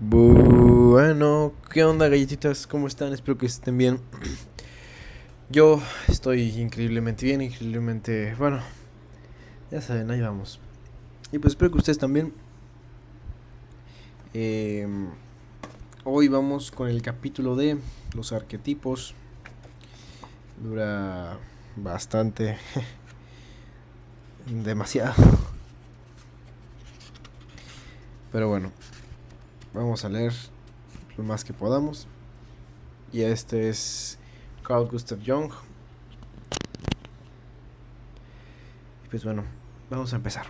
Bueno, ¿qué onda, galletitas? ¿Cómo están? Espero que estén bien. Yo estoy increíblemente bien, increíblemente... Bueno, ya saben, ahí vamos. Y pues espero que ustedes también. Eh, Hoy vamos con el capítulo de los arquetipos. Dura bastante, demasiado. Pero bueno, vamos a leer lo más que podamos. Y este es Carl Gustav Jung. Y pues bueno, vamos a empezar.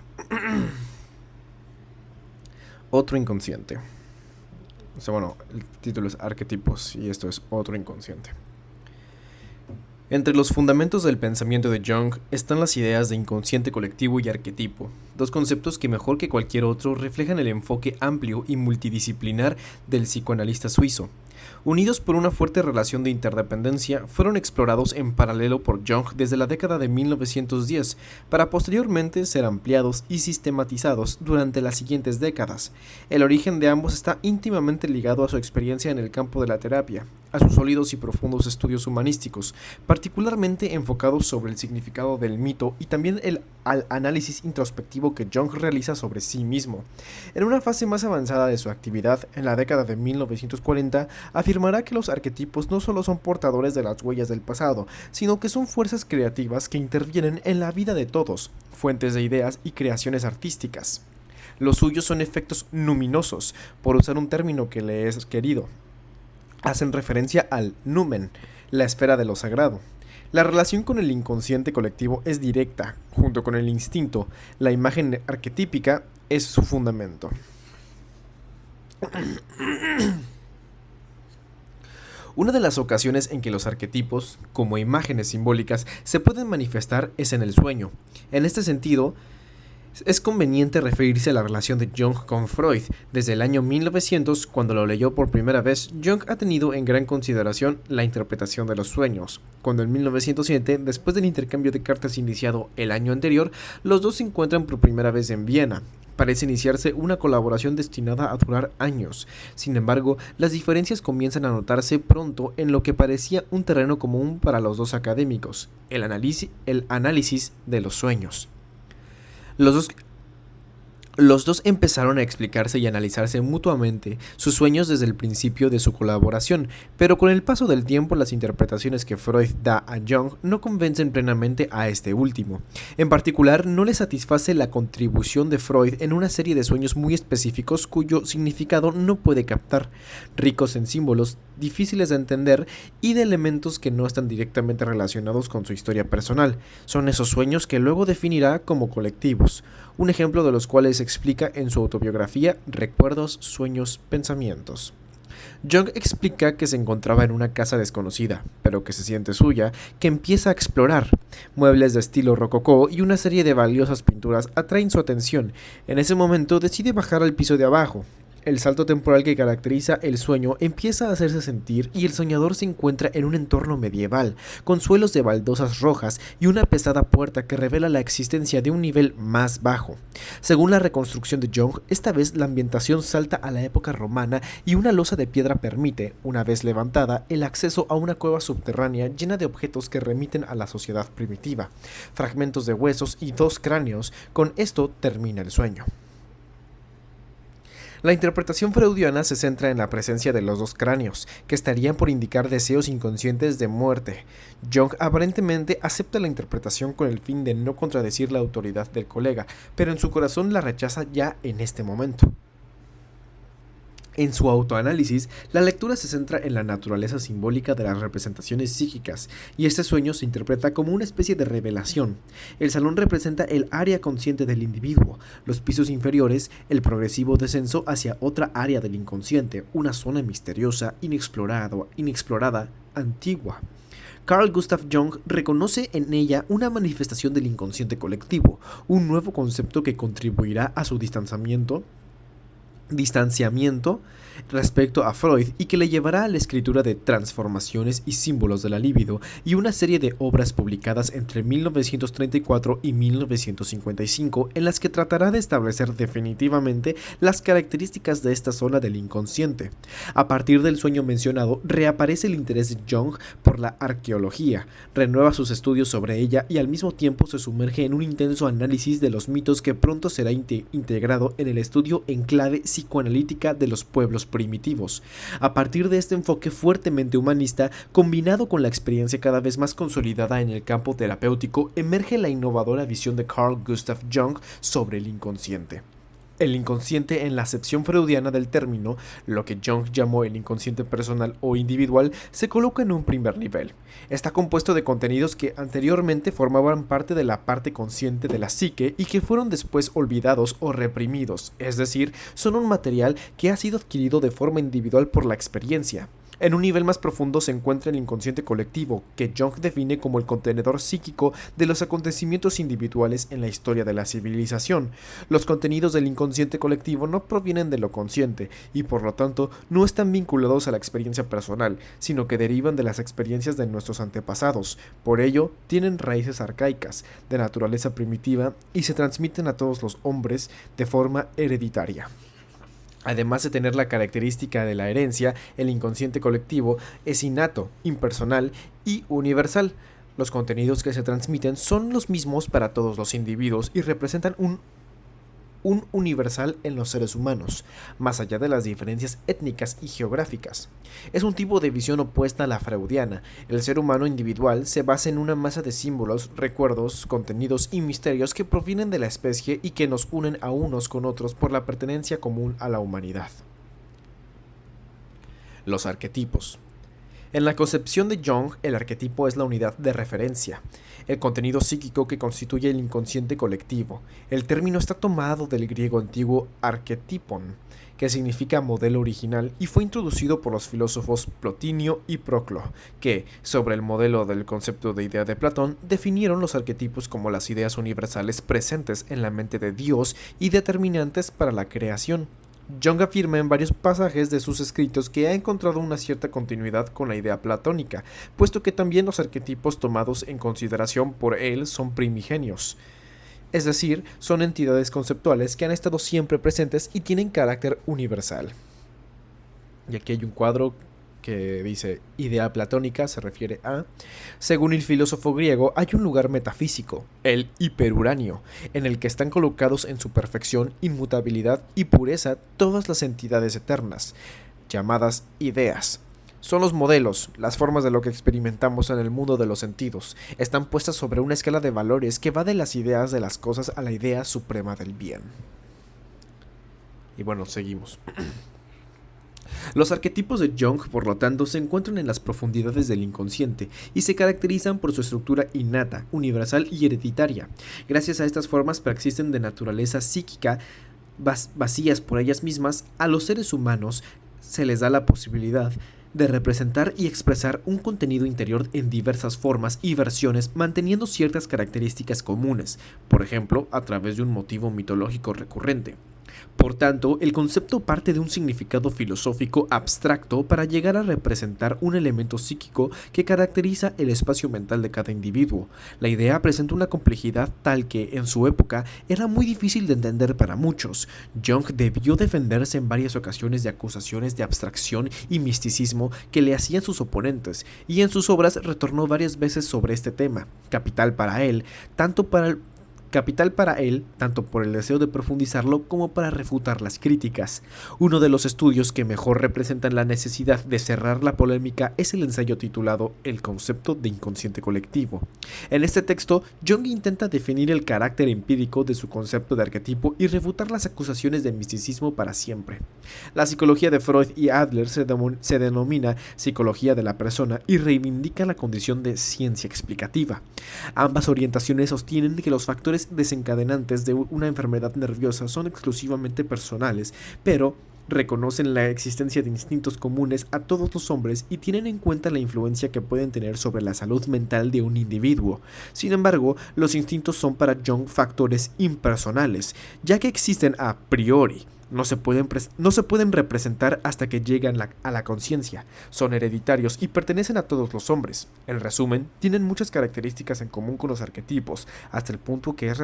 Otro inconsciente. O sea, bueno, el título es Arquetipos y esto es Otro inconsciente. Entre los fundamentos del pensamiento de Jung están las ideas de inconsciente colectivo y arquetipo, dos conceptos que mejor que cualquier otro reflejan el enfoque amplio y multidisciplinar del psicoanalista suizo. Unidos por una fuerte relación de interdependencia, fueron explorados en paralelo por Jung desde la década de 1910, para posteriormente ser ampliados y sistematizados durante las siguientes décadas. El origen de ambos está íntimamente ligado a su experiencia en el campo de la terapia, a sus sólidos y profundos estudios humanísticos, particularmente enfocados sobre el significado del mito y también al análisis introspectivo que Jung realiza sobre sí mismo. En una fase más avanzada de su actividad, en la década de 1940, afirmará que los arquetipos no solo son portadores de las huellas del pasado, sino que son fuerzas creativas que intervienen en la vida de todos, fuentes de ideas y creaciones artísticas. Los suyos son efectos luminosos, por usar un término que le es querido. Hacen referencia al numen, la esfera de lo sagrado. La relación con el inconsciente colectivo es directa, junto con el instinto. La imagen arquetípica es su fundamento. Una de las ocasiones en que los arquetipos, como imágenes simbólicas, se pueden manifestar es en el sueño. En este sentido, es conveniente referirse a la relación de Jung con Freud. Desde el año 1900, cuando lo leyó por primera vez, Jung ha tenido en gran consideración la interpretación de los sueños. Cuando en 1907, después del intercambio de cartas iniciado el año anterior, los dos se encuentran por primera vez en Viena. Parece iniciarse una colaboración destinada a durar años. Sin embargo, las diferencias comienzan a notarse pronto en lo que parecía un terreno común para los dos académicos, el análisis de los sueños. Los dos Los dos empezaron a explicarse y analizarse mutuamente sus sueños desde el principio de su colaboración, pero con el paso del tiempo las interpretaciones que Freud da a Jung no convencen plenamente a este último. En particular, no le satisface la contribución de Freud en una serie de sueños muy específicos cuyo significado no puede captar, ricos en símbolos, difíciles de entender y de elementos que no están directamente relacionados con su historia personal. Son esos sueños que luego definirá como colectivos, un ejemplo de los cuales explica en su autobiografía Recuerdos, Sueños, Pensamientos. Jung explica que se encontraba en una casa desconocida, pero que se siente suya, que empieza a explorar. Muebles de estilo rococó y una serie de valiosas pinturas atraen su atención. En ese momento decide bajar al piso de abajo. El salto temporal que caracteriza el sueño empieza a hacerse sentir y el soñador se encuentra en un entorno medieval, con suelos de baldosas rojas y una pesada puerta que revela la existencia de un nivel más bajo. Según la reconstrucción de Jung, esta vez la ambientación salta a la época romana y una losa de piedra permite, una vez levantada, el acceso a una cueva subterránea llena de objetos que remiten a la sociedad primitiva, fragmentos de huesos y dos cráneos. Con esto termina el sueño. La interpretación freudiana se centra en la presencia de los dos cráneos, que estarían por indicar deseos inconscientes de muerte. Jung aparentemente acepta la interpretación con el fin de no contradecir la autoridad del colega, pero en su corazón la rechaza ya en este momento. En su autoanálisis, la lectura se centra en la naturaleza simbólica de las representaciones psíquicas, y este sueño se interpreta como una especie de revelación. El salón representa el área consciente del individuo, los pisos inferiores, el progresivo descenso hacia otra área del inconsciente, una zona misteriosa, inexplorada, antigua. Carl Gustav Jung reconoce en ella una manifestación del inconsciente colectivo, un nuevo concepto que contribuirá a su distanciamiento distanciamiento respecto a Freud y que le llevará a la escritura de Transformaciones y símbolos de la libido y una serie de obras publicadas entre 1934 y 1955 en las que tratará de establecer definitivamente las características de esta zona del inconsciente. A partir del sueño mencionado, reaparece el interés de Jung por la arqueología, renueva sus estudios sobre ella y al mismo tiempo se sumerge en un intenso análisis de los mitos que pronto será integrado en el estudio en clave psicoanalítica de los pueblos primitivos. A partir de este enfoque fuertemente humanista, combinado con la experiencia cada vez más consolidada en el campo terapéutico, emerge la innovadora visión de Carl Gustav Jung sobre el inconsciente. El inconsciente, en la acepción freudiana del término, lo que Jung llamó el inconsciente personal o individual, se coloca en un primer nivel. Está compuesto de contenidos que anteriormente formaban parte de la parte consciente de la psique y que fueron después olvidados o reprimidos, es decir, son un material que ha sido adquirido de forma individual por la experiencia. En un nivel más profundo se encuentra el inconsciente colectivo, que Jung define como el contenedor psíquico de los acontecimientos individuales en la historia de la civilización. Los contenidos del inconsciente colectivo no provienen de lo consciente y por lo tanto no están vinculados a la experiencia personal, sino que derivan de las experiencias de nuestros antepasados. Por ello, tienen raíces arcaicas, de naturaleza primitiva y se transmiten a todos los hombres de forma hereditaria. Además de tener la característica de la herencia, el inconsciente colectivo es innato, impersonal y universal. Los contenidos que se transmiten son los mismos para todos los individuos y representan un universal en los seres humanos, más allá de las diferencias étnicas y geográficas. Es un tipo de visión opuesta a la freudiana. El ser humano individual se basa en una masa de símbolos, recuerdos, contenidos y misterios que provienen de la especie y que nos unen a unos con otros por la pertenencia común a la humanidad. Los arquetipos. En la concepción de Jung, el arquetipo es la unidad de referencia, el contenido psíquico que constituye el inconsciente colectivo. El término está tomado del griego antiguo arquetipon, que significa modelo original, y fue introducido por los filósofos Plotinio y Proclo, que, sobre el modelo del concepto de idea de Platón, definieron los arquetipos como las ideas universales presentes en la mente de Dios y determinantes para la creación. Jung afirma en varios pasajes de sus escritos que ha encontrado una cierta continuidad con la idea platónica, puesto que también los arquetipos tomados en consideración por él son primigenios. Es decir, son entidades conceptuales que han estado siempre presentes y tienen carácter universal. Y aquí hay un cuadro que dice idea platónica, se refiere a... Según el filósofo griego, hay un lugar metafísico, el hiperuranio, en el que están colocados en su perfección, inmutabilidad y pureza todas las entidades eternas, llamadas ideas. Son los modelos, las formas de lo que experimentamos en el mundo de los sentidos. Están puestas sobre una escala de valores que va de las ideas de las cosas a la idea suprema del bien. Y bueno, seguimos. Los arquetipos de Jung, por lo tanto, se encuentran en las profundidades del inconsciente y se caracterizan por su estructura innata, universal y hereditaria. Gracias a estas formas preexisten de naturaleza psíquica, vacías por ellas mismas, a los seres humanos se les da la posibilidad de representar y expresar un contenido interior en diversas formas y versiones, manteniendo ciertas características comunes, por ejemplo, a través de un motivo mitológico recurrente. Por tanto, el concepto parte de un significado filosófico abstracto para llegar a representar un elemento psíquico que caracteriza el espacio mental de cada individuo. La idea presenta una complejidad tal que, en su época, era muy difícil de entender para muchos. Jung debió defenderse en varias ocasiones de acusaciones de abstracción y misticismo que le hacían sus oponentes, y en sus obras retornó varias veces sobre este tema, capital para él, tanto por el deseo de profundizarlo como para refutar las críticas. Uno de los estudios que mejor representan la necesidad de cerrar la polémica es el ensayo titulado El concepto de inconsciente colectivo. En este texto, Jung intenta definir el carácter empírico de su concepto de arquetipo y refutar las acusaciones de misticismo para siempre. La psicología de Freud y Adler se denomina psicología de la persona y reivindica la condición de ciencia explicativa. Ambas orientaciones sostienen que los factores desencadenantes de una enfermedad nerviosa son exclusivamente personales, pero reconocen la existencia de instintos comunes a todos los hombres y tienen en cuenta la influencia que pueden tener sobre la salud mental de un individuo. Sin embargo, los instintos son para Jung factores impersonales, ya que existen a priori. no se pueden representar hasta que llegan a la conciencia. Son hereditarios y pertenecen a todos los hombres. En resumen, tienen muchas características en común con los arquetipos, hasta el punto que es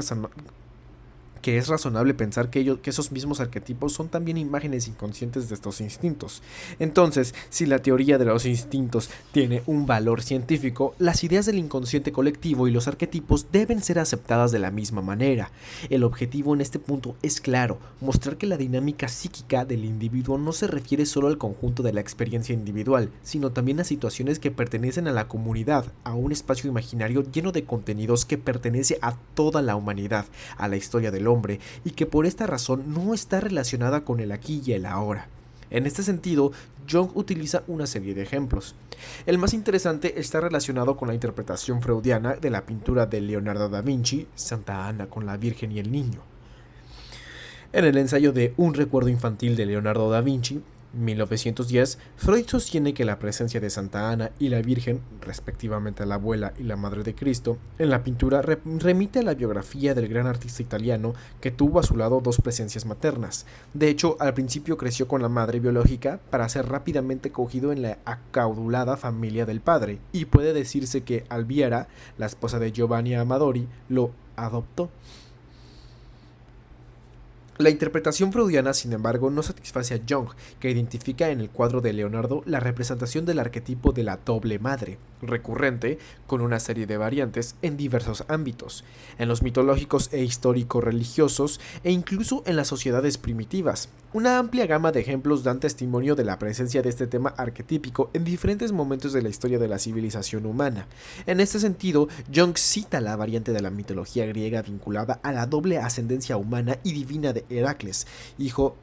razonable pensar que esos mismos arquetipos son también imágenes inconscientes de estos instintos. Entonces, si la teoría de los instintos tiene un valor científico, las ideas del inconsciente colectivo y los arquetipos deben ser aceptadas de la misma manera. El objetivo en este punto es claro: mostrar que la dinámica psíquica del individuo no se refiere solo al conjunto de la experiencia individual, sino también a situaciones que pertenecen a la comunidad, a un espacio imaginario lleno de contenidos que pertenece a toda la humanidad, a la historia del hombre, y que por esta razón no está relacionada con el aquí y el ahora. En este sentido, Jung utiliza una serie de ejemplos. El más interesante está relacionado con la interpretación freudiana de la pintura de Leonardo da Vinci, Santa Ana con la Virgen y el Niño. En el ensayo de Un recuerdo infantil de Leonardo da Vinci, 1910, Freud sostiene que la presencia de Santa Ana y la Virgen, respectivamente la abuela y la madre de Cristo, en la pintura remite a la biografía del gran artista italiano que tuvo a su lado dos presencias maternas. De hecho, al principio creció con la madre biológica para ser rápidamente cogido en la acaudalada familia del padre, y puede decirse que Alviera, la esposa de Giovanni Amadori, lo adoptó. La interpretación freudiana, sin embargo, no satisface a Jung, que identifica en el cuadro de Leonardo la representación del arquetipo de la doble madre, recurrente, con una serie de variantes en diversos ámbitos, en los mitológicos e histórico-religiosos, e incluso en las sociedades primitivas. Una amplia gama de ejemplos dan testimonio de la presencia de este tema arquetípico en diferentes momentos de la historia de la civilización humana. En este sentido, Jung cita la variante de la mitología griega vinculada a la doble ascendencia humana y divina de Heracles, hijo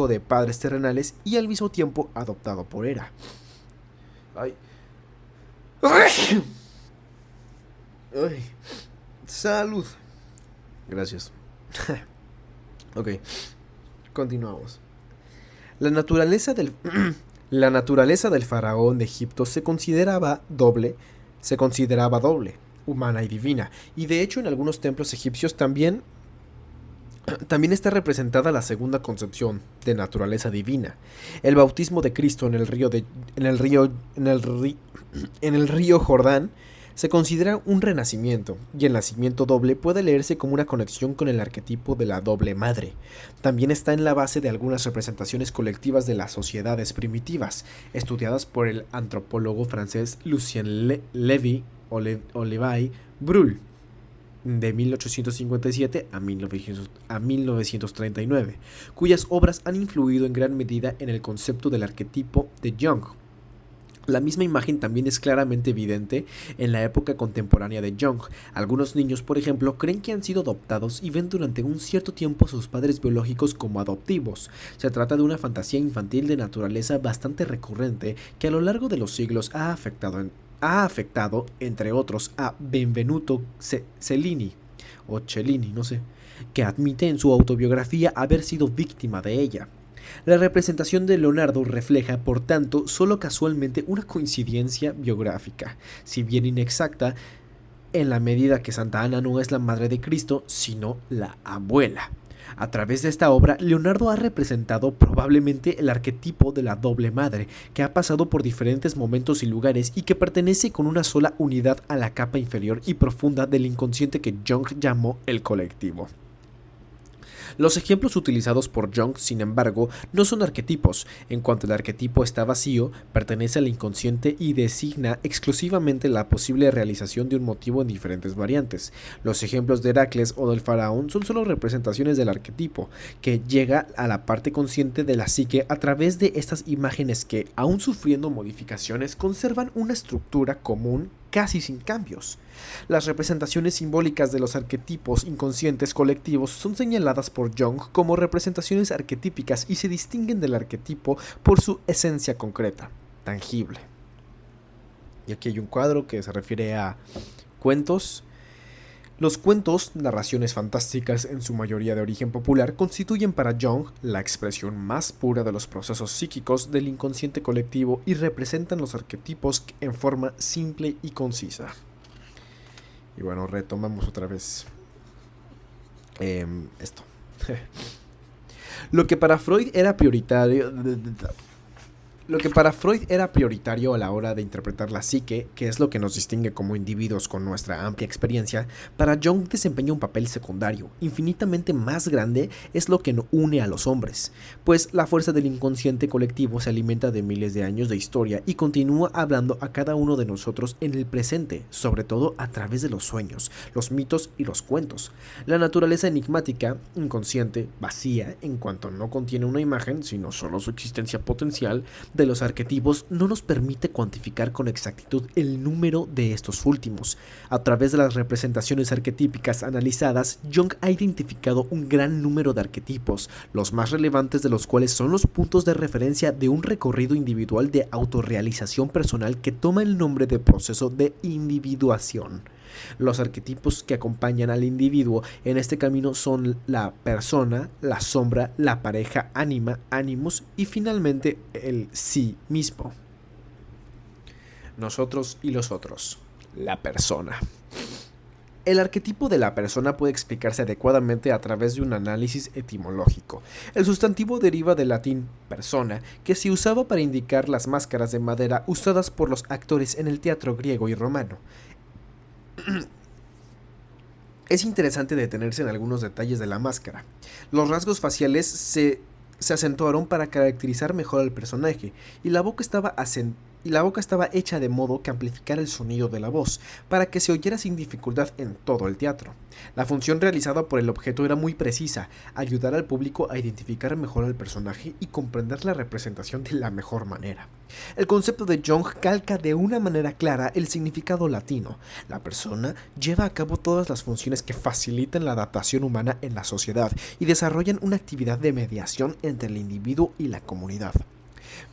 de padres terrenales y al mismo tiempo adoptado por Hera. Ay. Ay. Ay. Salud. Gracias. Ok. Continuamos. La naturaleza del faraón de Egipto se consideraba doble, humana y divina, y de hecho en algunos templos egipcios también está representada la segunda concepción de naturaleza divina. El bautismo de Cristo en el río Jordán se considera un renacimiento, y el nacimiento doble puede leerse como una conexión con el arquetipo de la doble madre. También está en la base de algunas representaciones colectivas de las sociedades primitivas, estudiadas por el antropólogo francés Lucien Lévy Bruhl, de 1857 a 1939, cuyas obras han influido en gran medida en el concepto del arquetipo de Jung. La misma imagen también es claramente evidente en la época contemporánea de Jung. Algunos niños, por ejemplo, creen que han sido adoptados y ven durante un cierto tiempo a sus padres biológicos como adoptivos. Se trata de una fantasía infantil de naturaleza bastante recurrente que a lo largo de los siglos ha afectado, entre otros, a Benvenuto Cellini, o Cellini, no sé, que admite en su autobiografía haber sido víctima de ella. La representación de Leonardo refleja, por tanto, solo casualmente una coincidencia biográfica, si bien inexacta, en la medida que Santa Ana no es la madre de Cristo, sino la abuela. A través de esta obra, Leonardo ha representado probablemente el arquetipo de la doble madre, que ha pasado por diferentes momentos y lugares y que pertenece con una sola unidad a la capa inferior y profunda del inconsciente que Jung llamó el colectivo. Los ejemplos utilizados por Jung, sin embargo, no son arquetipos. En cuanto el arquetipo está vacío, pertenece al inconsciente y designa exclusivamente la posible realización de un motivo en diferentes variantes. Los ejemplos de Heracles o del faraón son solo representaciones del arquetipo, que llega a la parte consciente de la psique a través de estas imágenes que, aun sufriendo modificaciones, conservan una estructura común casi sin cambios. Las representaciones simbólicas de los arquetipos inconscientes colectivos son señaladas por Jung como representaciones arquetípicas y se distinguen del arquetipo por su esencia concreta, tangible. Y aquí hay un cuadro que se refiere a cuentos. Los cuentos, narraciones fantásticas en su mayoría de origen popular, constituyen para Jung la expresión más pura de los procesos psíquicos del inconsciente colectivo y representan los arquetipos en forma simple y concisa. Y bueno, retomamos otra vez esto. Lo que para Freud era prioritario Lo que para Freud era prioritario a la hora de interpretar la psique, que es lo que nos distingue como individuos con nuestra amplia experiencia, para Jung desempeña un papel secundario, infinitamente más grande es lo que une a los hombres, pues la fuerza del inconsciente colectivo se alimenta de miles de años de historia y continúa hablando a cada uno de nosotros en el presente, sobre todo a través de los sueños, los mitos y los cuentos. La naturaleza enigmática, inconsciente, vacía, en cuanto no contiene una imagen, sino solo su existencia potencial, de los arquetipos no nos permite cuantificar con exactitud el número de estos últimos. A través de las representaciones arquetípicas analizadas, Jung ha identificado un gran número de arquetipos, los más relevantes de los cuales son los puntos de referencia de un recorrido individual de autorrealización personal que toma el nombre de proceso de individuación. Los arquetipos que acompañan al individuo en este camino son la persona, la sombra, la pareja, ánima, animus y finalmente el sí mismo. Nosotros y los otros. La persona. El arquetipo de la persona puede explicarse adecuadamente a través de un análisis etimológico. El sustantivo deriva del latín persona, que se usaba para indicar las máscaras de madera usadas por los actores en el teatro griego y romano. Es interesante detenerse en algunos detalles de la máscara. Los rasgos faciales se acentuaron para caracterizar mejor al personaje, y la boca estaba hecha de modo que amplificara el sonido de la voz, para que se oyera sin dificultad en todo el teatro. La función realizada por el objeto era muy precisa, ayudar al público a identificar mejor al personaje y comprender la representación de la mejor manera. El concepto de Jung calca de una manera clara el significado latino. La persona lleva a cabo todas las funciones que facilitan la adaptación humana en la sociedad y desarrollan una actividad de mediación entre el individuo y la comunidad.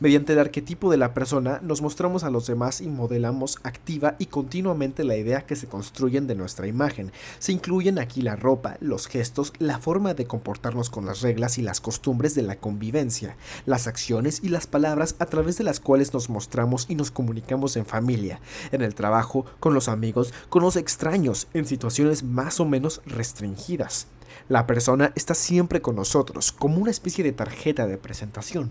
Mediante el arquetipo de la persona nos mostramos a los demás y modelamos activa y continuamente la idea que se construyen de nuestra imagen. Se incluyen aquí la ropa, los gestos, la forma de comportarnos con las reglas y las costumbres de la convivencia, las acciones y las palabras a través de las cuales nos mostramos y nos comunicamos en familia, en el trabajo, con los amigos, con los extraños, en situaciones más o menos restringidas. La persona está siempre con nosotros, como una especie de tarjeta de presentación.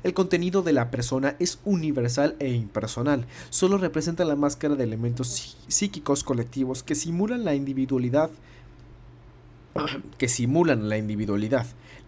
El contenido de la persona es universal e impersonal, solo representa la máscara de elementos psíquicos colectivos que simulan la individualidad,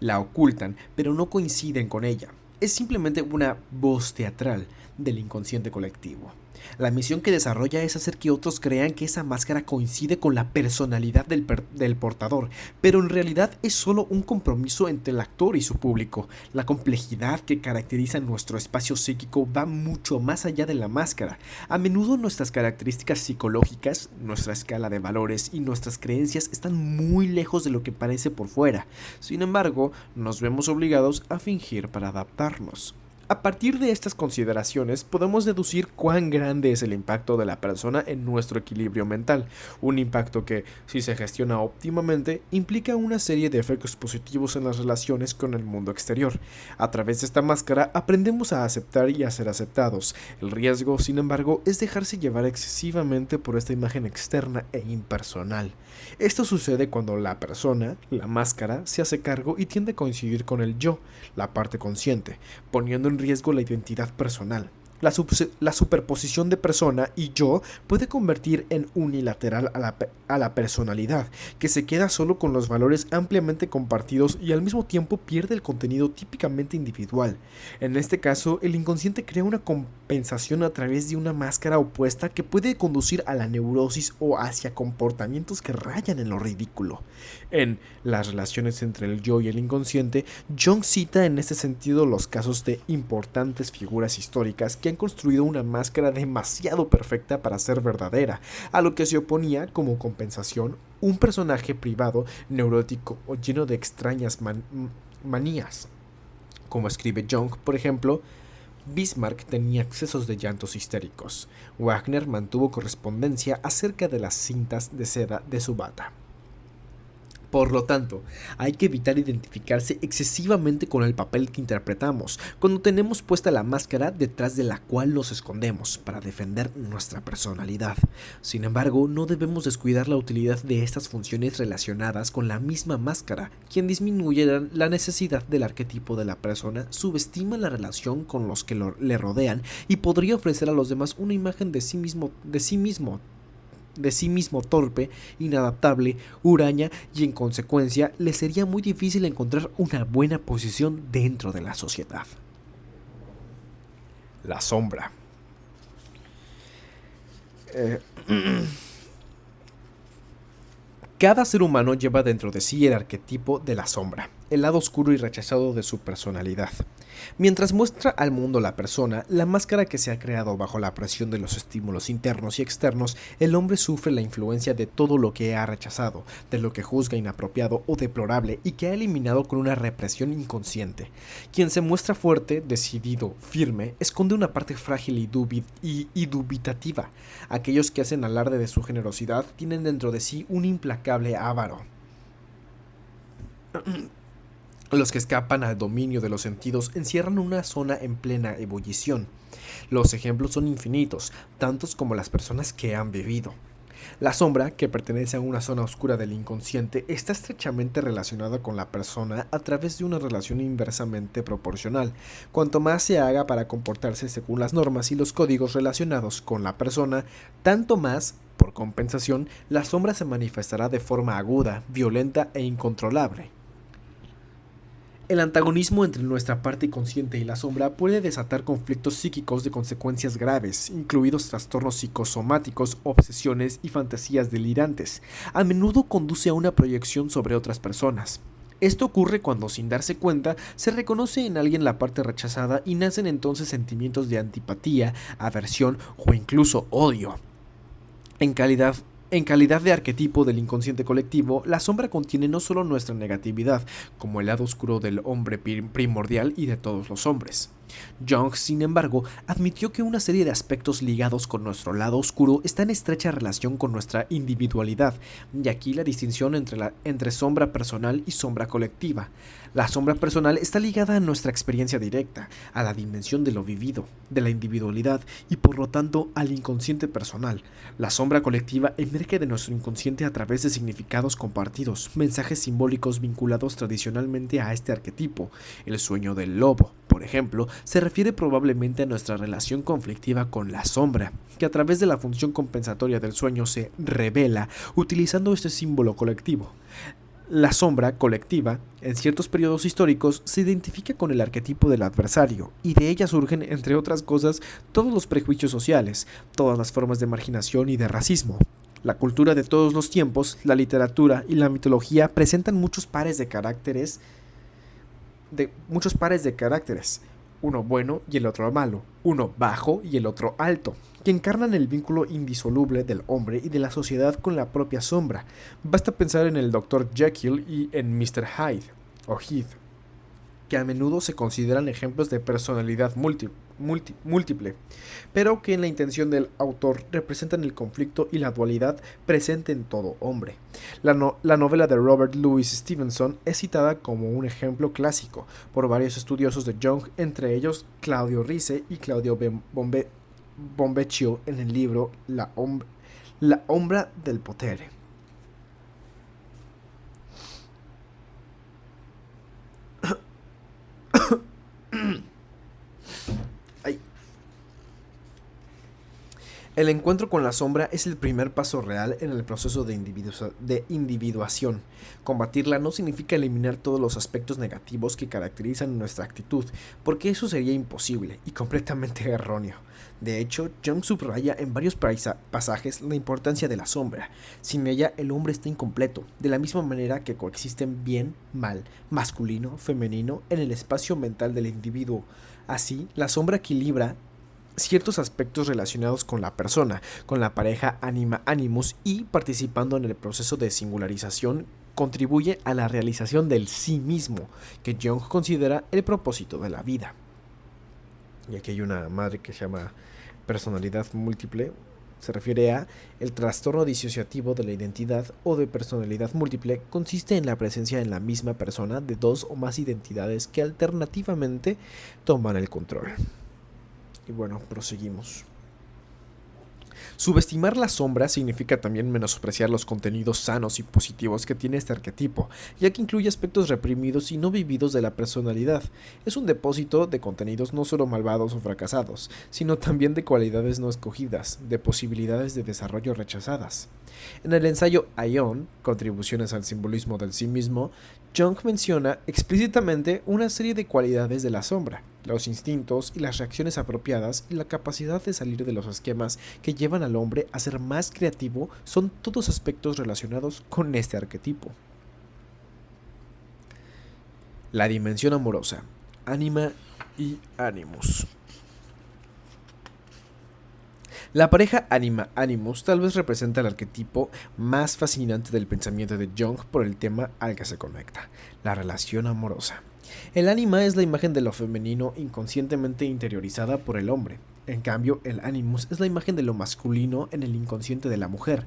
la ocultan, pero no coinciden con ella. Es simplemente una voz teatral del inconsciente colectivo. La misión que desarrolla es hacer que otros crean que esa máscara coincide con la personalidad del portador, pero en realidad es solo un compromiso entre el actor y su público. La complejidad que caracteriza nuestro espacio psíquico va mucho más allá de la máscara. A menudo nuestras características psicológicas, nuestra escala de valores y nuestras creencias están muy lejos de lo que parece por fuera. Sin embargo, nos vemos obligados a fingir para adaptarnos. A partir de estas consideraciones podemos deducir cuán grande es el impacto de la persona en nuestro equilibrio mental, un impacto que, si se gestiona óptimamente, implica una serie de efectos positivos en las relaciones con el mundo exterior. A través de esta máscara aprendemos a aceptar y a ser aceptados. El riesgo, sin embargo, es dejarse llevar excesivamente por esta imagen externa e impersonal. Esto sucede cuando la persona, la máscara, se hace cargo y tiende a coincidir con el yo, la parte consciente, poniendo en riesgo la identidad personal. La superposición de persona y yo puede convertir en unilateral a la personalidad, que se queda solo con los valores ampliamente compartidos y al mismo tiempo pierde el contenido típicamente individual. En este caso, el inconsciente crea una compensación a través de una máscara opuesta que puede conducir a la neurosis o hacia comportamientos que rayan en lo ridículo. En Las relaciones entre el yo y el inconsciente, Jung cita en este sentido los casos de importantes figuras históricas que han construido una máscara demasiado perfecta para ser verdadera, a lo que se oponía como compensación un personaje privado, neurótico o lleno de extrañas manías. Como escribe Jung, por ejemplo, Bismarck tenía excesos de llantos histéricos. Wagner mantuvo correspondencia acerca de las cintas de seda de su bata. Por lo tanto, hay que evitar identificarse excesivamente con el papel que interpretamos, cuando tenemos puesta la máscara detrás de la cual nos escondemos para defender nuestra personalidad. Sin embargo, no debemos descuidar la utilidad de estas funciones relacionadas con la misma máscara. Quien disminuye la necesidad del arquetipo de la persona subestima la relación con los que le rodean y podría ofrecer a los demás una imagen de sí mismo torpe, inadaptable, huraña y en consecuencia le sería muy difícil encontrar una buena posición dentro de la sociedad. La sombra. Eh, Cada ser humano lleva dentro de sí el arquetipo de la sombra, el lado oscuro y rechazado de su personalidad. Mientras muestra al mundo la persona, la máscara que se ha creado bajo la presión de los estímulos internos y externos, el hombre sufre la influencia de todo lo que ha rechazado, de lo que juzga inapropiado o deplorable y que ha eliminado con una represión inconsciente. Quien se muestra fuerte, decidido, firme, esconde una parte frágil y dubitativa. Aquellos que hacen alarde de su generosidad tienen dentro de sí un implacable avaro. Los que escapan al dominio de los sentidos encierran una zona en plena ebullición. Los ejemplos son infinitos, tantos como las personas que han vivido. La sombra, que pertenece a una zona oscura del inconsciente, está estrechamente relacionada con la persona a través de una relación inversamente proporcional. Cuanto más se haga para comportarse según las normas y los códigos relacionados con la persona, tanto más, por compensación, la sombra se manifestará de forma aguda, violenta e incontrolable. El antagonismo entre nuestra parte consciente y la sombra puede desatar conflictos psíquicos de consecuencias graves, incluidos trastornos psicosomáticos, obsesiones y fantasías delirantes. A menudo conduce a una proyección sobre otras personas. Esto ocurre cuando, sin darse cuenta, se reconoce en alguien la parte rechazada y nacen entonces sentimientos de antipatía, aversión o incluso odio. En calidad de arquetipo del inconsciente colectivo, la sombra contiene no solo nuestra negatividad, como el lado oscuro del hombre primordial y de todos los hombres. Jung, sin embargo, admitió que una serie de aspectos ligados con nuestro lado oscuro está en estrecha relación con nuestra individualidad, y aquí la distinción entre sombra personal y sombra colectiva. La sombra personal está ligada a nuestra experiencia directa, a la dimensión de lo vivido, de la individualidad y por lo tanto al inconsciente personal. La sombra colectiva emerge de nuestro inconsciente a través de significados compartidos, mensajes simbólicos vinculados tradicionalmente a este arquetipo. El sueño del lobo, por ejemplo, se refiere probablemente a nuestra relación conflictiva con la sombra, que a través de la función compensatoria del sueño se revela utilizando este símbolo colectivo. La sombra colectiva, en ciertos periodos históricos, se identifica con el arquetipo del adversario, y de ella surgen, entre otras cosas, todos los prejuicios sociales, todas las formas de marginación y de racismo. La cultura de todos los tiempos, la literatura y la mitología presentan muchos pares de caracteres, uno bueno y el otro malo, uno bajo y el otro alto, que encarnan el vínculo indisoluble del hombre y de la sociedad con la propia sombra. Basta pensar en el Dr. Jekyll y en Mr. Hyde, o Heath, que a menudo se consideran ejemplos de personalidad múltiple, pero que en la intención del autor representan el conflicto y la dualidad presente en todo hombre. La novela de Robert Louis Stevenson es citada como un ejemplo clásico por varios estudiosos de Jung, entre ellos Claudio Rice y Claudio Bombecchio en el libro La ombra del potere. El encuentro con la sombra es el primer paso real en el proceso de individuación. Combatirla no significa eliminar todos los aspectos negativos que caracterizan nuestra actitud, porque eso sería imposible y completamente erróneo. De hecho, Jung subraya en varios pasajes la importancia de la sombra. Sin ella, el hombre está incompleto, de la misma manera que coexisten bien, mal, masculino, femenino en el espacio mental del individuo. Así, la sombra equilibra ciertos aspectos relacionados con la persona, con la pareja anima-animus y participando en el proceso de singularización contribuye a la realización del sí mismo, que Jung considera el propósito de la vida. Y aquí hay una madre que se llama personalidad múltiple, Se refiere a el trastorno disociativo de la identidad o de personalidad múltiple consiste en la presencia en la misma persona de dos o más identidades que alternativamente toman el control. Y bueno, proseguimos. Subestimar la sombra significa también menospreciar los contenidos sanos y positivos que tiene este arquetipo, ya que incluye aspectos reprimidos y no vividos de la personalidad. Es un depósito de contenidos no solo malvados o fracasados, sino también de cualidades no escogidas, de posibilidades de desarrollo rechazadas. En el ensayo Aion, Contribuciones al simbolismo del sí mismo, Jung menciona explícitamente una serie de cualidades de la sombra, los instintos y las reacciones apropiadas y la capacidad de salir de los esquemas que llevan al hombre a ser más creativo son todos aspectos relacionados con este arquetipo. La dimensión amorosa, Anima y Animus. La pareja Anima-Animus tal vez representa el arquetipo más fascinante del pensamiento de Jung por el tema al que se conecta, la relación amorosa. El ánima es la imagen de lo femenino inconscientemente interiorizada por el hombre. En cambio, el animus es la imagen de lo masculino en el inconsciente de la mujer.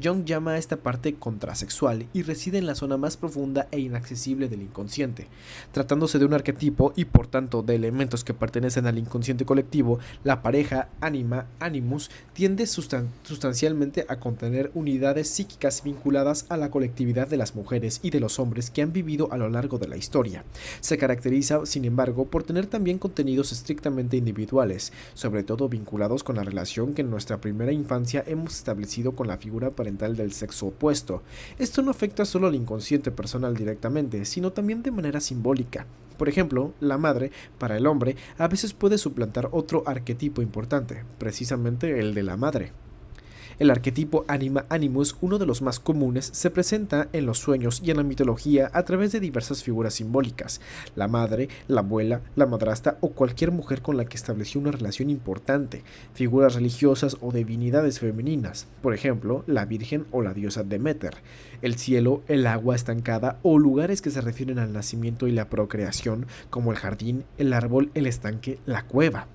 Jung llama a esta parte contrasexual y reside en la zona más profunda e inaccesible del inconsciente. Tratándose de un arquetipo y por tanto de elementos que pertenecen al inconsciente colectivo, la pareja anima-animus tiende sustancialmente a contener unidades psíquicas vinculadas a la colectividad de las mujeres y de los hombres que han vivido a lo largo de la historia. Se caracteriza, sin embargo, por tener también contenidos estrictamente individuales, sobre todo vinculados con la relación que en nuestra primera infancia hemos establecido con la figura parental del sexo opuesto. Esto no afecta solo al inconsciente personal directamente, sino también de manera simbólica. Por ejemplo, la madre, para el hombre, a veces puede suplantar otro arquetipo importante, precisamente el de la madre. El arquetipo Anima-Animus, uno de los más comunes, se presenta en los sueños y en la mitología a través de diversas figuras simbólicas: la madre, la abuela, la madrastra o cualquier mujer con la que estableció una relación importante, figuras religiosas o divinidades femeninas, por ejemplo, la Virgen o la diosa Demeter, el cielo, el agua estancada o lugares que se refieren al nacimiento y la procreación, como el jardín, el árbol, el estanque, la cueva.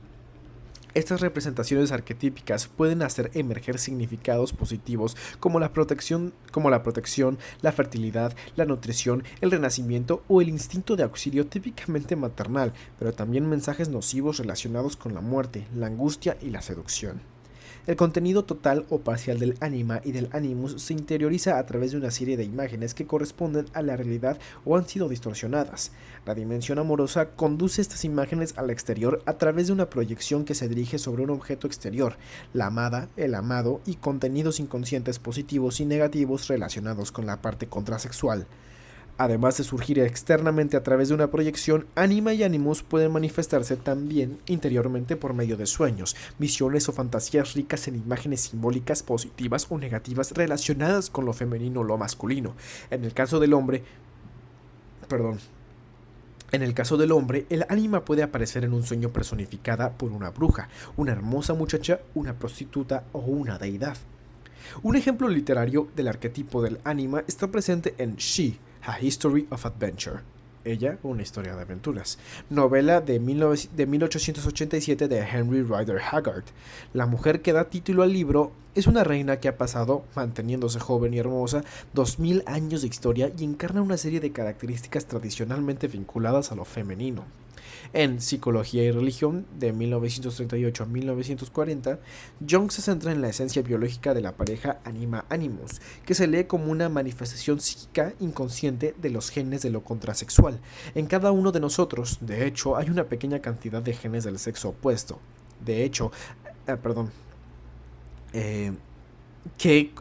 Estas representaciones arquetípicas pueden hacer emerger significados positivos como la protección, la fertilidad, la nutrición, el renacimiento o el instinto de auxilio típicamente maternal, pero también mensajes nocivos relacionados con la muerte, la angustia y la seducción. El contenido total o parcial del ánima y del animus se interioriza a través de una serie de imágenes que corresponden a la realidad o han sido distorsionadas. La dimensión amorosa conduce estas imágenes al exterior a través de una proyección que se dirige sobre un objeto exterior, la amada, el amado y contenidos inconscientes positivos y negativos relacionados con la parte contrasexual. Además de surgir externamente a través de una proyección, Anima y Animus pueden manifestarse también interiormente por medio de sueños, visiones o fantasías ricas en imágenes simbólicas positivas o negativas relacionadas con lo femenino o lo masculino. En el caso del hombre, el ánima puede aparecer en un sueño personificada por una bruja, una hermosa muchacha, una prostituta o una deidad. Un ejemplo literario del arquetipo del ánima está presente en She, A History of Adventure. Ella, una historia de aventuras. Novela de 1887 de Henry Rider Haggard. La mujer que da título al libro es una reina que ha pasado, manteniéndose joven y hermosa, 2000 años de historia y encarna una serie de características tradicionalmente vinculadas a lo femenino. En Psicología y Religión, de 1938 a 1940, Jung se centra en la esencia biológica de la pareja Anima-Animus, que se lee como una manifestación psíquica inconsciente de los genes de lo contrasexual. En cada uno de nosotros, de hecho, hay una pequeña cantidad de genes del sexo opuesto. Que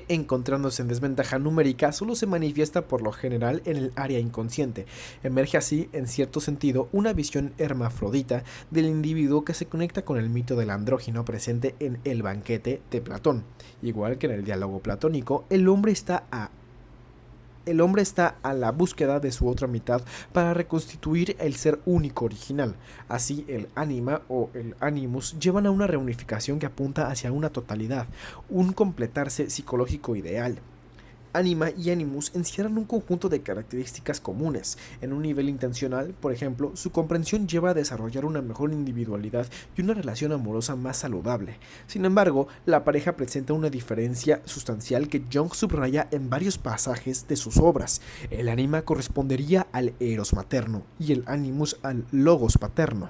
encontrándose en desventaja numérica solo se manifiesta por lo general en el área inconsciente. Emerge así, en cierto sentido, una visión hermafrodita del individuo que se conecta con el mito del andrógino presente en El banquete de Platón. Igual que en el diálogo platónico, el hombre está a la búsqueda de su otra mitad para reconstituir el ser único original. Así, el ánima o el animus llevan a una reunificación que apunta hacia una totalidad, un completarse psicológico ideal. Anima y Animus encierran un conjunto de características comunes. En un nivel intencional, por ejemplo, su comprensión lleva a desarrollar una mejor individualidad y una relación amorosa más saludable. Sin embargo, la pareja presenta una diferencia sustancial que Jung subraya en varios pasajes de sus obras. El anima correspondería al eros materno y el animus al logos paterno.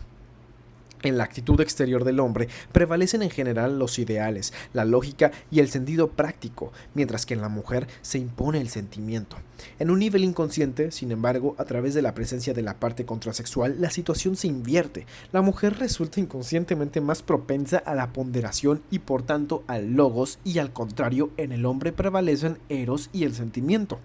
En la actitud exterior del hombre prevalecen en general los ideales, la lógica y el sentido práctico, mientras que en la mujer se impone el sentimiento. En un nivel inconsciente, sin embargo, a través de la presencia de la parte contrasexual, la situación se invierte. La mujer resulta inconscientemente más propensa a la ponderación y por tanto al logos, y al contrario, en el hombre prevalecen eros y el sentimiento.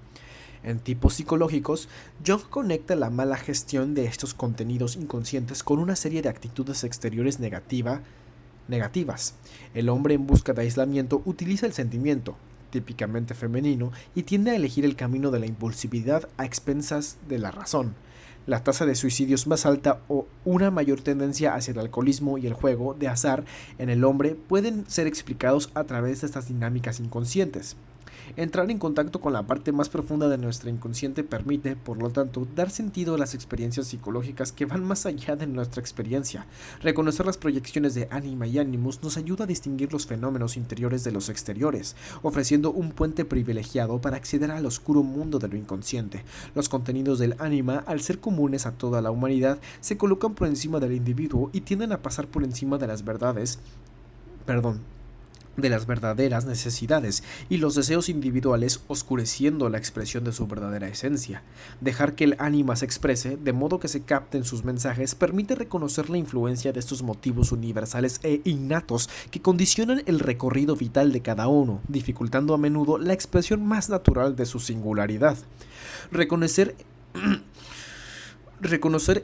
En tipos psicológicos, Jung conecta la mala gestión de estos contenidos inconscientes con una serie de actitudes exteriores negativas. El hombre en busca de aislamiento utiliza el sentimiento, típicamente femenino, y tiende a elegir el camino de la impulsividad a expensas de la razón. La tasa de suicidios más alta o una mayor tendencia hacia el alcoholismo y el juego de azar en el hombre pueden ser explicados a través de estas dinámicas inconscientes. Entrar en contacto con la parte más profunda de nuestro inconsciente permite, por lo tanto, dar sentido a las experiencias psicológicas que van más allá de nuestra experiencia. Reconocer las proyecciones de Anima y Animus nos ayuda a distinguir los fenómenos interiores de los exteriores, ofreciendo un puente privilegiado para acceder al oscuro mundo de lo inconsciente. Los contenidos del Anima, al ser comunes a toda la humanidad, se colocan por encima del individuo y tienden a pasar por encima de las verdaderas necesidades y los deseos individuales, oscureciendo la expresión de su verdadera esencia. Dejar que el ánima se exprese, de modo que se capten sus mensajes, permite reconocer la influencia de estos motivos universales e innatos que condicionan el recorrido vital de cada uno, dificultando a menudo la expresión más natural de su singularidad. Reconocer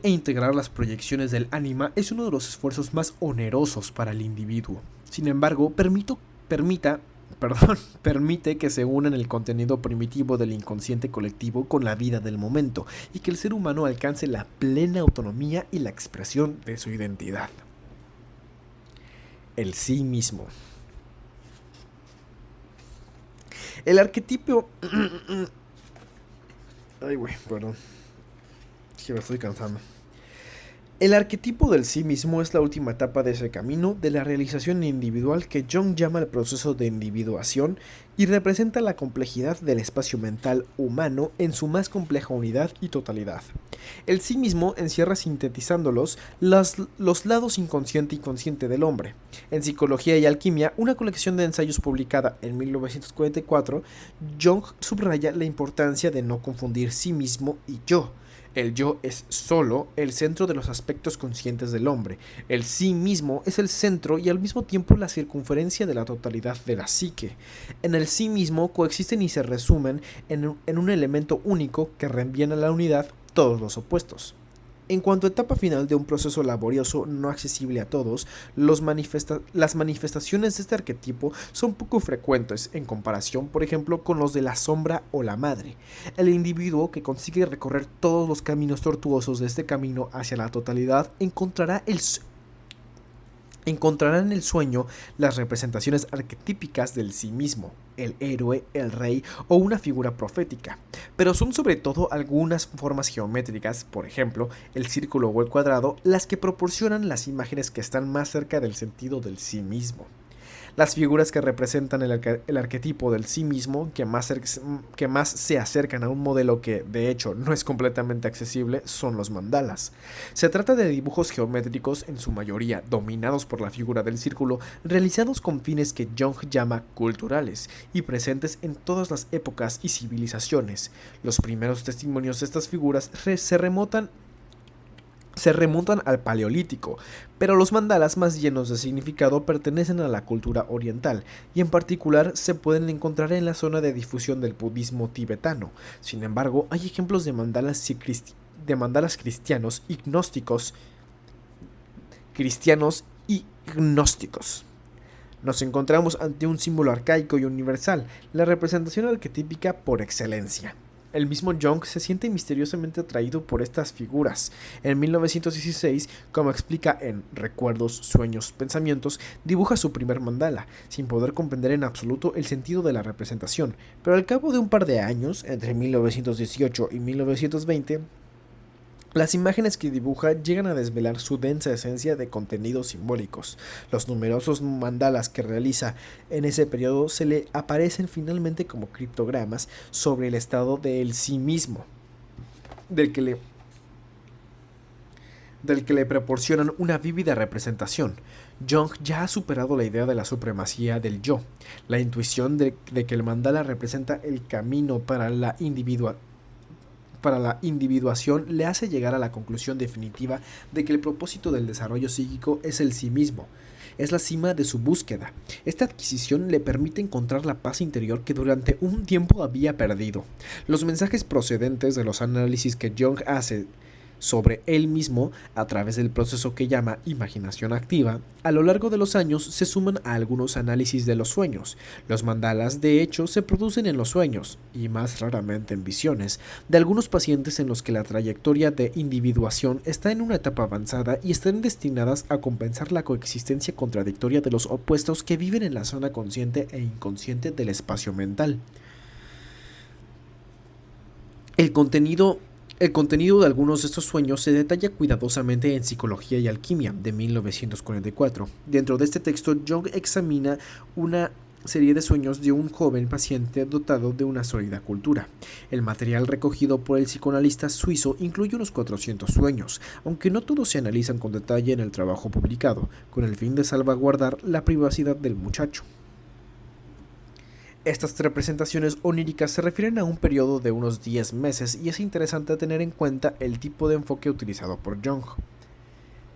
e integrar las proyecciones del ánima es uno de los esfuerzos más onerosos para el individuo. Sin embargo, permite que se unan el contenido primitivo del inconsciente colectivo con la vida del momento y que el ser humano alcance la plena autonomía y la expresión de su identidad. El sí mismo. El arquetipo... Ay, güey, perdón. Es que me estoy cansando. El arquetipo del sí mismo es la última etapa de ese camino de la realización individual que Jung llama el proceso de individuación y representa la complejidad del espacio mental humano en su más compleja unidad y totalidad. El sí mismo encierra, sintetizándolos, los lados inconsciente y consciente del hombre. En Psicología y Alquimia, una colección de ensayos publicada en 1944, Jung subraya la importancia de no confundir sí mismo y yo. El yo es solo el centro de los aspectos conscientes del hombre. El sí mismo es el centro y al mismo tiempo la circunferencia de la totalidad de la psique. En el sí mismo coexisten y se resumen en un elemento único que reenvían a la unidad todos los opuestos. En cuanto a etapa final de un proceso laborioso no accesible a todos, las manifestaciones de este arquetipo son poco frecuentes en comparación, por ejemplo, con los de la sombra o la madre. El individuo que consigue recorrer todos los caminos tortuosos de este camino hacia la totalidad encontrará en el sueño las representaciones arquetípicas del sí mismo, el héroe, el rey o una figura profética, pero son sobre todo algunas formas geométricas, por ejemplo, el círculo o el cuadrado, las que proporcionan las imágenes que están más cerca del sentido del sí mismo. Las figuras que representan el arquetipo del sí mismo, que más se acercan a un modelo que, de hecho, no es completamente accesible, son los mandalas. Se trata de dibujos geométricos, en su mayoría dominados por la figura del círculo, realizados con fines que Jung llama culturales y presentes en todas las épocas y civilizaciones. Los primeros testimonios de estas figuras se remontan al Paleolítico, pero los mandalas más llenos de significado pertenecen a la cultura oriental y en particular se pueden encontrar en la zona de difusión del budismo tibetano. Sin embargo, hay ejemplos de mandalas cristianos y gnósticos. Nos encontramos ante un símbolo arcaico y universal, la representación arquetípica por excelencia. El mismo Jung se siente misteriosamente atraído por estas figuras. En 1916, como explica en Recuerdos, Sueños, Pensamientos, dibuja su primer mandala, sin poder comprender en absoluto el sentido de la representación, pero al cabo de un par de años, entre 1918 y 1920, las imágenes que dibuja llegan a desvelar su densa esencia de contenidos simbólicos. Los numerosos mandalas que realiza en ese periodo se le aparecen finalmente como criptogramas sobre el estado del sí mismo, del que le proporcionan una vívida representación. Jung ya ha superado la idea de la supremacía del yo, la intuición de que el mandala representa el camino para la individuación le hace llegar a la conclusión definitiva de que el propósito del desarrollo psíquico es el sí mismo, es la cima de su búsqueda. Esta adquisición le permite encontrar la paz interior que durante un tiempo había perdido. Los mensajes procedentes de los análisis que Jung hace sobre él mismo a través del proceso que llama imaginación activa, a lo largo de los años se suman a algunos análisis de los sueños. Los mandalas, de hecho, se producen en los sueños, y más raramente en visiones, de algunos pacientes en los que la trayectoria de individuación está en una etapa avanzada y están destinadas a compensar la coexistencia contradictoria de los opuestos que viven en la zona consciente e inconsciente del espacio mental. El contenido de algunos de estos sueños se detalla cuidadosamente en Psicología y Alquimia, de 1944. Dentro de este texto, Jung examina una serie de sueños de un joven paciente dotado de una sólida cultura. El material recogido por el psicoanalista suizo incluye unos 400 sueños, aunque no todos se analizan con detalle en el trabajo publicado, con el fin de salvaguardar la privacidad del muchacho. Estas representaciones oníricas se refieren a un periodo de unos 10 meses y es interesante tener en cuenta el tipo de enfoque utilizado por Jung.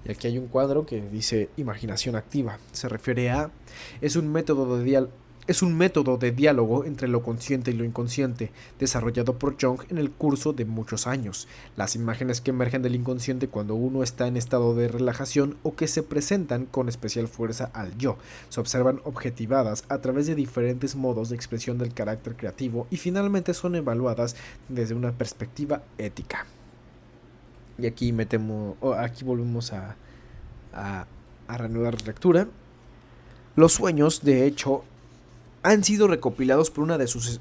Y aquí hay un cuadro que dice imaginación activa. Se refiere a es un método de diálogo entre lo consciente y lo inconsciente, desarrollado por Jung en el curso de muchos años. Las imágenes que emergen del inconsciente cuando uno está en estado de relajación o que se presentan con especial fuerza al yo, se observan objetivadas a través de diferentes modos de expresión del carácter creativo y finalmente son evaluadas desde una perspectiva ética. Y aquí volvemos a reanudar la lectura. Los sueños, de hecho, han sido recopilados por una de sus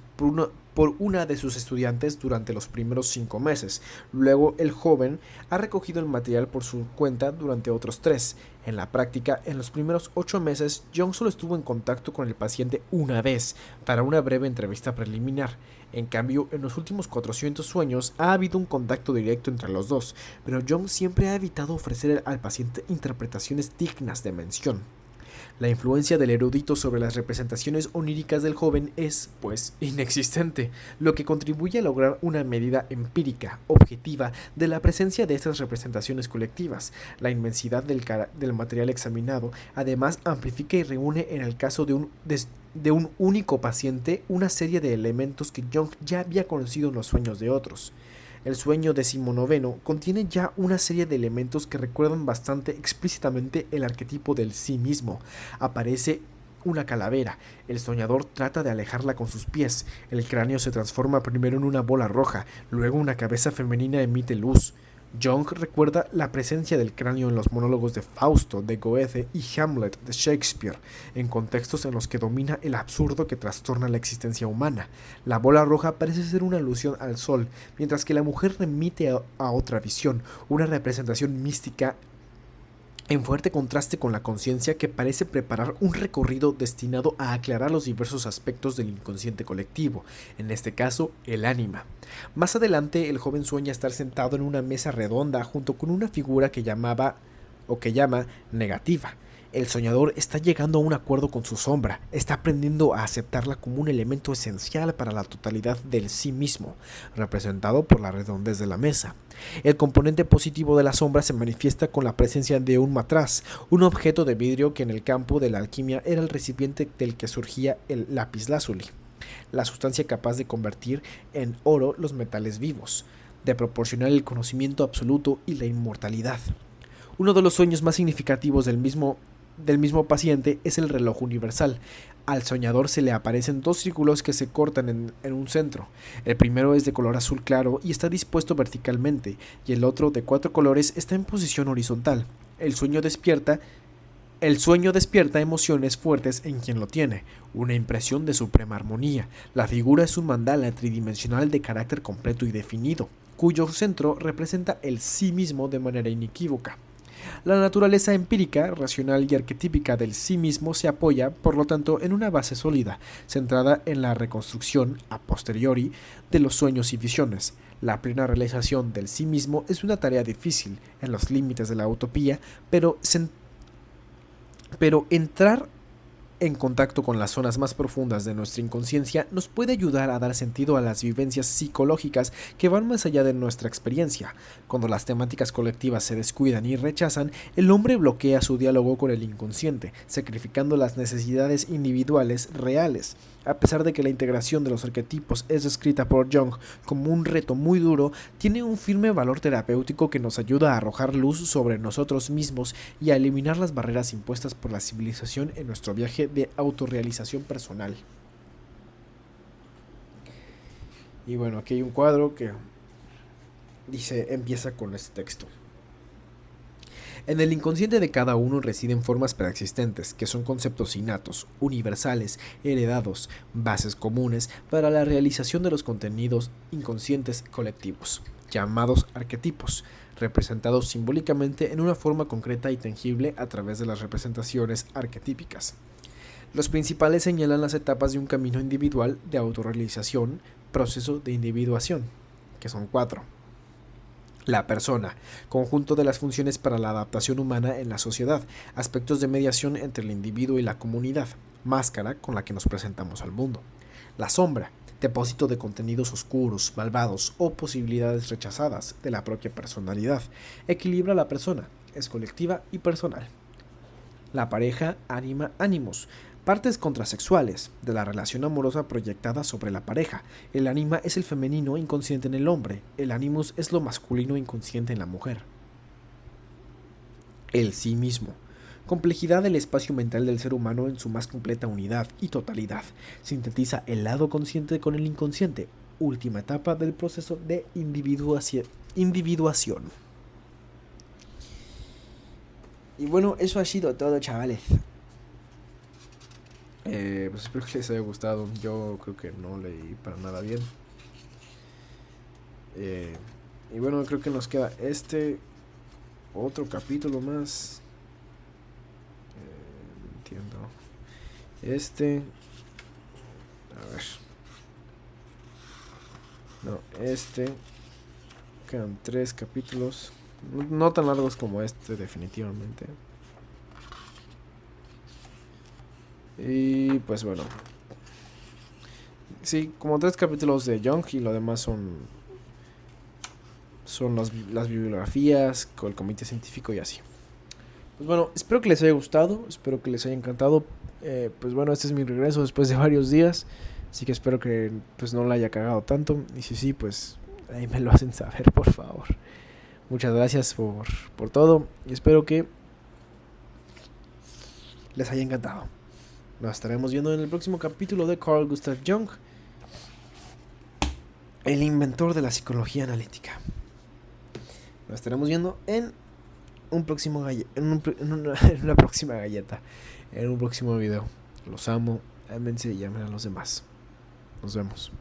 estudiantes durante los primeros 5 meses. Luego, el joven ha recogido el material por su cuenta durante otros 3. En la práctica, en los primeros 8 meses, Jung solo estuvo en contacto con el paciente una vez, para una breve entrevista preliminar. En cambio, en los últimos 400 sueños ha habido un contacto directo entre los dos, pero Jung siempre ha evitado ofrecer al paciente interpretaciones dignas de mención. La influencia del erudito sobre las representaciones oníricas del joven es, pues, inexistente, lo que contribuye a lograr una medida empírica, objetiva, de la presencia de estas representaciones colectivas. La inmensidad del material examinado, además, amplifica y reúne en el caso de un único paciente una serie de elementos que Jung ya había conocido en los sueños de otros. El sueño 19 contiene ya una serie de elementos que recuerdan bastante explícitamente el arquetipo del sí mismo. Aparece una calavera, el soñador trata de alejarla con sus pies, el cráneo se transforma primero en una bola roja, luego una cabeza femenina emite luz. Jung recuerda la presencia del cráneo en los monólogos de Fausto de Goethe y Hamlet de Shakespeare, en contextos en los que domina el absurdo que trastorna la existencia humana. La bola roja parece ser una alusión al sol, mientras que la mujer remite a otra visión, una representación mística en fuerte contraste con la conciencia que parece preparar un recorrido destinado a aclarar los diversos aspectos del inconsciente colectivo, en este caso el ánima. Más adelante el joven sueña estar sentado en una mesa redonda junto con una figura que llama negativa. El soñador está llegando a un acuerdo con su sombra, está aprendiendo a aceptarla como un elemento esencial para la totalidad del sí mismo, representado por la redondez de la mesa. El componente positivo de la sombra se manifiesta con la presencia de un matraz, un objeto de vidrio que en el campo de la alquimia era el recipiente del que surgía el lapislázuli, la sustancia capaz de convertir en oro los metales vivos, de proporcionar el conocimiento absoluto y la inmortalidad. Uno de los sueños más significativos del mismo del mismo paciente es el reloj universal. Al soñador se le aparecen dos círculos que se cortan en un centro. El primero es de color azul claro y está dispuesto verticalmente, y el otro, de 4 colores, está en posición horizontal. El sueño despierta emociones fuertes en quien lo tiene, una impresión de suprema armonía. La figura es un mandala tridimensional de carácter completo y definido, cuyo centro representa el sí mismo de manera inequívoca. La naturaleza empírica, racional y arquetípica del sí mismo se apoya, por lo tanto, en una base sólida, centrada en la reconstrucción, a posteriori, de los sueños y visiones. La plena realización del sí mismo es una tarea difícil, en los límites de la utopía, pero entrar en contacto con las zonas más profundas de nuestra inconsciencia nos puede ayudar a dar sentido a las vivencias psicológicas que van más allá de nuestra experiencia. Cuando las temáticas colectivas se descuidan y rechazan, el hombre bloquea su diálogo con el inconsciente, sacrificando las necesidades individuales reales. A pesar de que la integración de los arquetipos es descrita por Jung como un reto muy duro, tiene un firme valor terapéutico que nos ayuda a arrojar luz sobre nosotros mismos y a eliminar las barreras impuestas por la civilización en nuestro viaje de autorrealización personal. Y bueno, aquí hay un cuadro que empieza con este texto. En el inconsciente de cada uno residen formas preexistentes, que son conceptos innatos, universales, heredados, bases comunes para la realización de los contenidos inconscientes colectivos, llamados arquetipos, representados simbólicamente en una forma concreta y tangible a través de las representaciones arquetípicas. Los principales señalan las etapas de un camino individual de autorrealización, proceso de individuación, que son 4. La persona, conjunto de las funciones para la adaptación humana en la sociedad, aspectos de mediación entre el individuo y la comunidad, máscara con la que nos presentamos al mundo. La sombra, depósito de contenidos oscuros, malvados o posibilidades rechazadas de la propia personalidad, equilibra a la persona, es colectiva y personal. La pareja, ánima, ánimos, partes contrasexuales de la relación amorosa proyectada sobre la pareja. El ánima es el femenino inconsciente en el hombre, el animus es lo masculino inconsciente en la mujer. El sí mismo. Complejidad del espacio mental del ser humano en su más completa unidad y totalidad. Sintetiza el lado consciente con el inconsciente, última etapa del proceso de individuación. Y bueno, eso ha sido todo, chavales. Pues espero que les haya gustado. Yo creo que no leí para nada bien. Y bueno, creo que nos queda otro capítulo más. Entiendo. A ver. No, quedan 3 capítulos. No tan largos como definitivamente. Y pues bueno. Sí, como 3 capítulos de Jung y lo demás son las bibliografías con el comité científico y así. Pues bueno, espero que les haya gustado, espero que les haya encantado. Pues bueno, este es mi regreso después de varios días, así que espero que pues no la haya cagado tanto. Y si sí, pues ahí me lo hacen saber, por favor. Muchas gracias por todo y espero que les haya encantado. Nos estaremos viendo en el próximo capítulo de Carl Gustav Jung, el inventor de la psicología analítica. Nos estaremos viendo en un próximo en una próxima galleta, en un próximo video. Los amo, ámense y amen a los demás. Nos vemos.